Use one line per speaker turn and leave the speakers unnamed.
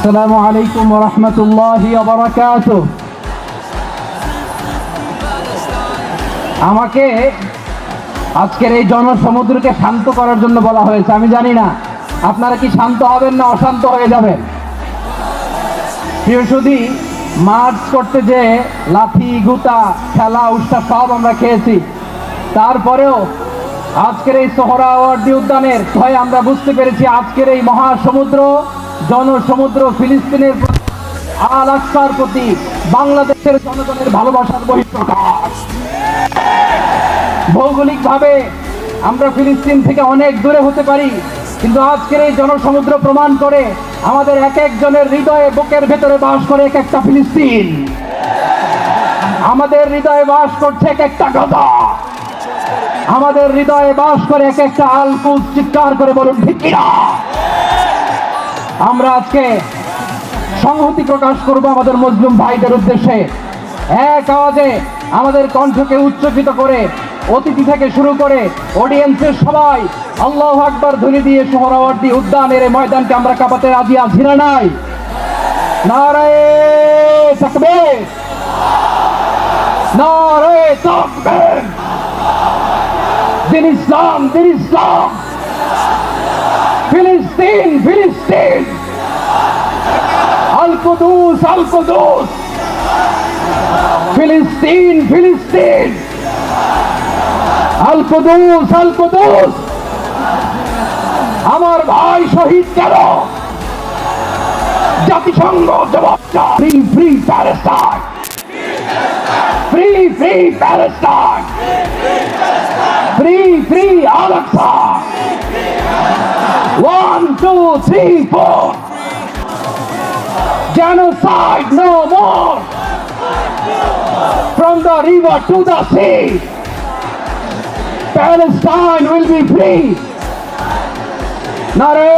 আসসালামু আলাইকুম ওয়া রাহমাতুল্লাহি ওয়া বারাকাতুহু। আমাকে আজকের এই জনসমুদ্রকে শান্ত করার জন্য বলা হয়েছে। আমি জানি না আপনারা কি শান্ত হবেন না অশান্ত হয়ে যাবেন। প্রিয় সুধী, মার্চ করতে যে লাথি গুতা খেলা উষ্টা সব আমরা খেয়েছি, তারপরেও আজকের এই সোহরাওয়ার্দী উদ্যানের ভয়ে আমরা বুঝতে পেরেছি আজকের এই মহাসমুদ্র জনসমুদ্র ফিলিস্তিনের আল আকসার প্রতি বাংলাদেশের জনগণের ভালোবাসার বহিঃপ্রকাশ। ভৌগোলিকভাবে আমরা ফিলিস্তিন থেকে অনেক দূরে হতে পারি, কিন্তু আজকের এই জনসমুদ্র প্রমাণ করে আমাদের এক একজনের হৃদয়ে বুকের ভেতরে বাস করে এক একটা ফিলিস্তিন। আমাদের হৃদয়ে বাস করছে এক একটা গাজা, আমাদের হৃদয়ে বাস করে এক একটা আল কুদস। চিৎকার করে বলুন ঠিক কিনা। আমরা আজকে সংহতি প্রকাশ করব আমাদের মুসলিম ভাইদের উদ্দেশ্যে। এক আওয়াজে আমাদের কণ্ঠকে উচ্চকিত করে অতিথি থেকে শুরু করে অডিয়েন্সের সবাই আল্লাহু আকবার ধ্বনি দিয়ে সোহরাওয়ার্দী উদ্যানের এই ময়দানকে আমরা কাঁপাতে রাজি আছি না নাই? নারায়ে তাকবীর, নারায়ে তাকবীর। দিন ইসলাম, দিন ইসলাম। ফিলিস্তিন, ফিলিস্তিন। আল কুদুস, আল কুদুস। ফিলিস্তিন, ফিলিস্তিন। আল কুদুস, আল কুদুস। আমার ভাই শহীদ কেন? জাতিসংঘ জবাব চায়। Free free Palestine, free free Palestine, free free Al Aqsa. 1 2 3 4, genocide no more. From the river to the sea, Palestine will be free. Nare